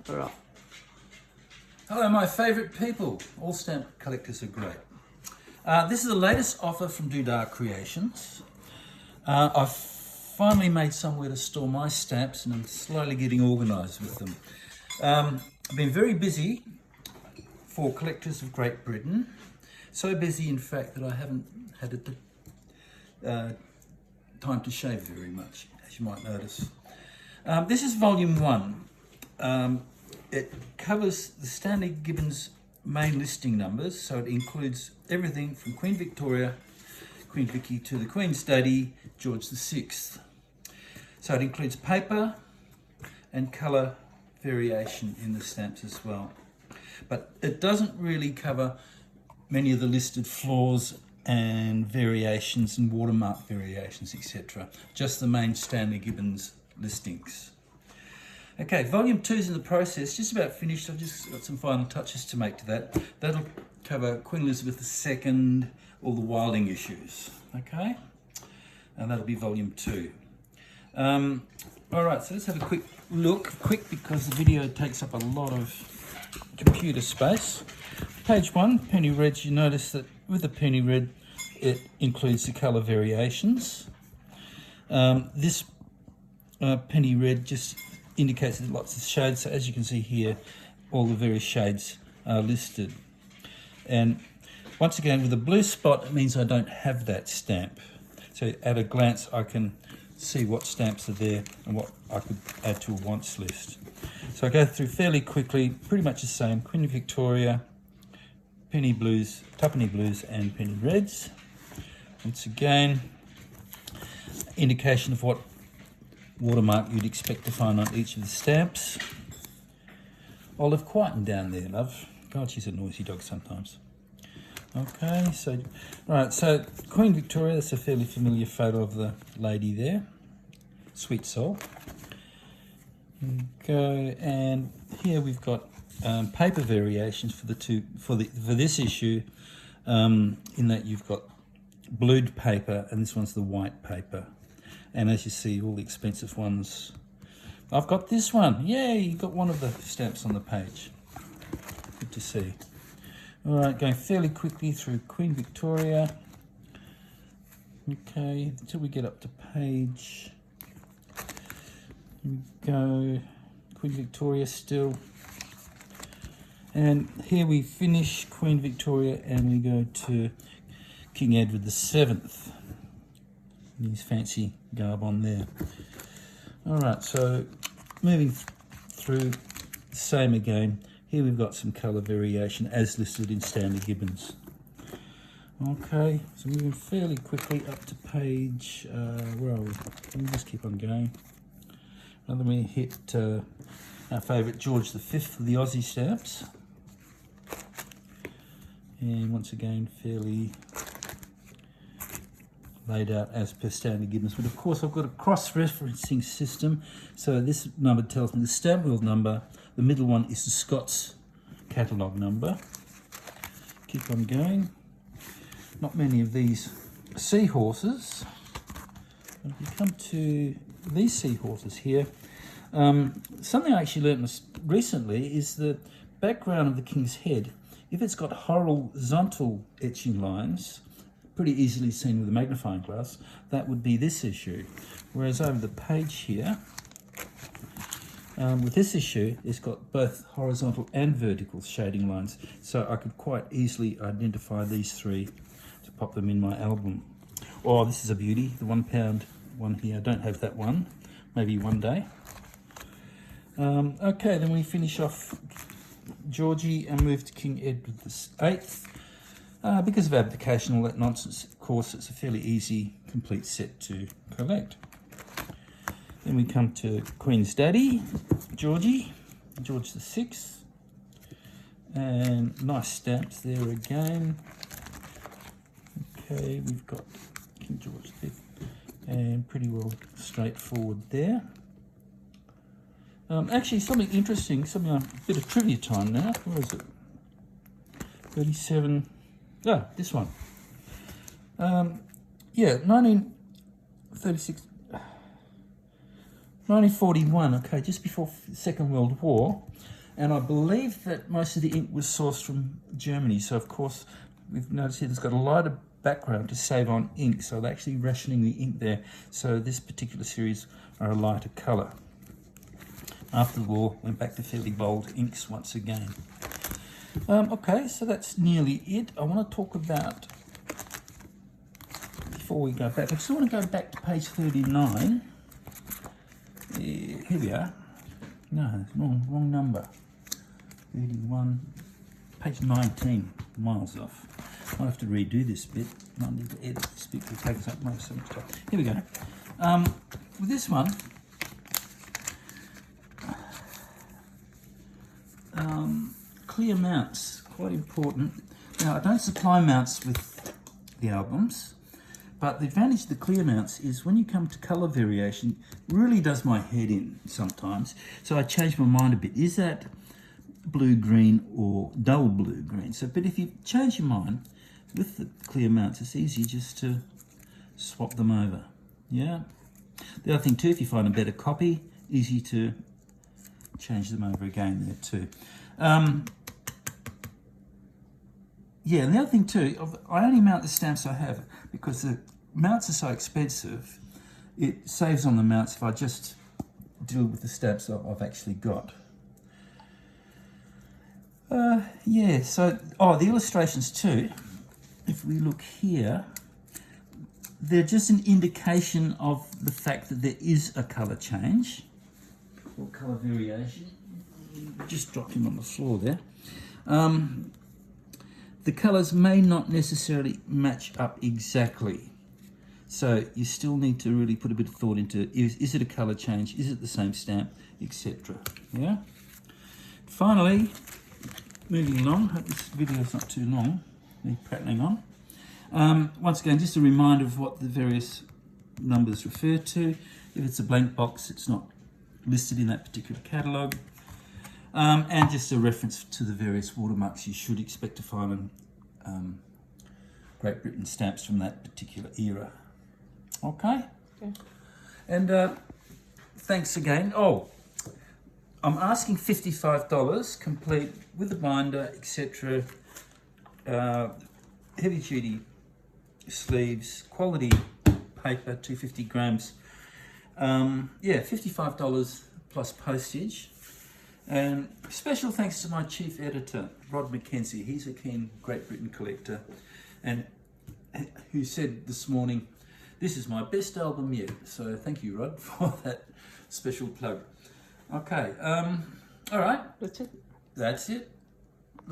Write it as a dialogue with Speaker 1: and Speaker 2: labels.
Speaker 1: All right.
Speaker 2: Hello, my favourite people. All stamp collectors are great. This is the latest offer from Doodah Creations. I've finally made somewhere to store my stamps and I'm slowly getting organised with them. I've been very busy for collectors of Great Britain. So busy, in fact, that I haven't had time to shave very much, as you might notice. This is Volume 1. It covers the Stanley Gibbons main listing numbers, so it includes everything from Queen Victoria, Queen Vicky, to the Queen's Daddy, George VI. So it includes paper and colour variation in the stamps as well. But it doesn't really cover many of the listed flaws and variations and watermark variations, etc. Just the main Stanley Gibbons listings. Okay, Volume 2 is in the process, just about finished. I've just got some final touches to make to that. That'll cover Queen Elizabeth II, all the Wilding issues, okay? And that'll be Volume 2. All right, so let's have a quick look. Quick, because the video takes up a lot of computer space. Page 1, penny reds. You notice that with the penny red, it includes the colour variations. This penny red just indicates there's lots of shades, so as you can see here, all the various shades are listed. And once again, with a blue spot, it means I don't have that stamp. So at a glance, I can see what stamps are there and what I could add to a wants list. So I go through fairly quickly, pretty much the same: Queen Victoria, penny blues, tuppenny blues, and penny reds. Once again, indication of what watermark you'd expect to find on each of the stamps. Olive Quiten down there, love. God, she's a noisy dog sometimes. Okay, so, right, so Queen Victoria, that's a fairly familiar photo of the lady there. Sweet soul. Go, and here we've got paper variations for the for this issue, in that you've got blued paper and this one's the white paper. And as you see, all the expensive ones. I've got this one. Yay, you got one of the stamps on the page. Good to see. All right, going fairly quickly through Queen Victoria. Okay, until we get up to page. Here we go. Queen Victoria still. And here we finish Queen Victoria and we go to King Edward VII. His fancy garb on there. All right, so moving through the same again. Here we've got some colour variation as listed in Stanley Gibbons. Okay, so moving fairly quickly up to page, where are we? Let me just keep on going. And then we hit our favourite George V for the Aussie stamps. And once again, fairly laid out as per Stanley Gibbons, but of course I've got a cross-referencing system. So this number tells me the stamp wheel number, the middle one is the Scots catalogue number. Keep on going. Not many of these seahorses. But if you come to these seahorses here, something I actually learned recently is the background of the king's head. If it's got horizontal etching lines, pretty easily seen with a magnifying glass, that would be this issue. Whereas over the page here, with this issue, it's got both horizontal and vertical shading lines. So I could quite easily identify these three to pop them in my album. Oh, this is a beauty, the £1 one here. I don't have that one, maybe one day. Okay, then we finish off Georgie and move to King Edward VIII. Because of abdication and all that nonsense, of course, it's a fairly easy, complete set to collect. Then we come to Queen's Daddy, Georgie, George VI. And nice stamps there again. Okay, we've got King George V. And pretty well straightforward there. Actually, something interesting, a bit of trivia time now. Where is it? 37... Oh, this one. Yeah, 1936. 1941, okay, just before the Second World War. And I believe that most of the ink was sourced from Germany. So, of course, we've noticed here it's got a lighter background to save on ink. So they're actually rationing the ink there. So this particular series are a lighter colour. After the war, went back to fairly bold inks once again. Okay, so that's nearly it. I want to talk about, before we go back, I just want to go back to page 39. Here we are. No, wrong number. 31, page 19, miles off. I'll have to redo this bit. Might need to edit this bit, will take us up most of the time. Here we go. With this one, clear mounts, quite important. Now, I don't supply mounts with the albums, but the advantage of the clear mounts is when you come to colour variation, it really does my head in sometimes. So I change my mind a bit. Is that blue-green or dull blue-green? So, but if you change your mind with the clear mounts, it's easy just to swap them over. Yeah. The other thing too, if you find a better copy, easy to change them over again there too. Yeah, and the other thing too, I only mount the stamps I have because the mounts are so expensive. It saves on the mounts if I just deal with the stamps I've actually got. Yeah, so, the illustrations too, if we look here, they're just an indication of the fact that there is a colour change or colour variation. Just dropped him on the floor there. The colours may not necessarily match up exactly. So you still need to really put a bit of thought into, is it a colour change? Is it the same stamp? Etc. Yeah. Finally, moving along, hope this video is not too long, me prattling on. Once again, just a reminder of what the various numbers refer to. If it's a blank box, it's not listed in that particular catalogue. And just a reference to the various watermarks you should expect to find on Great Britain stamps from that particular era. Okay? And thanks again. I'm asking $55, complete with the binder, etc. Heavy duty sleeves, quality paper, 250 grams. Yeah, $55 plus postage. And special thanks to my chief editor, Rod McKenzie. He's a keen Great Britain collector, and who said this morning, this is my best album yet. So thank you, Rod, for that special plug. Okay, all right.
Speaker 1: That's it.
Speaker 2: That's it.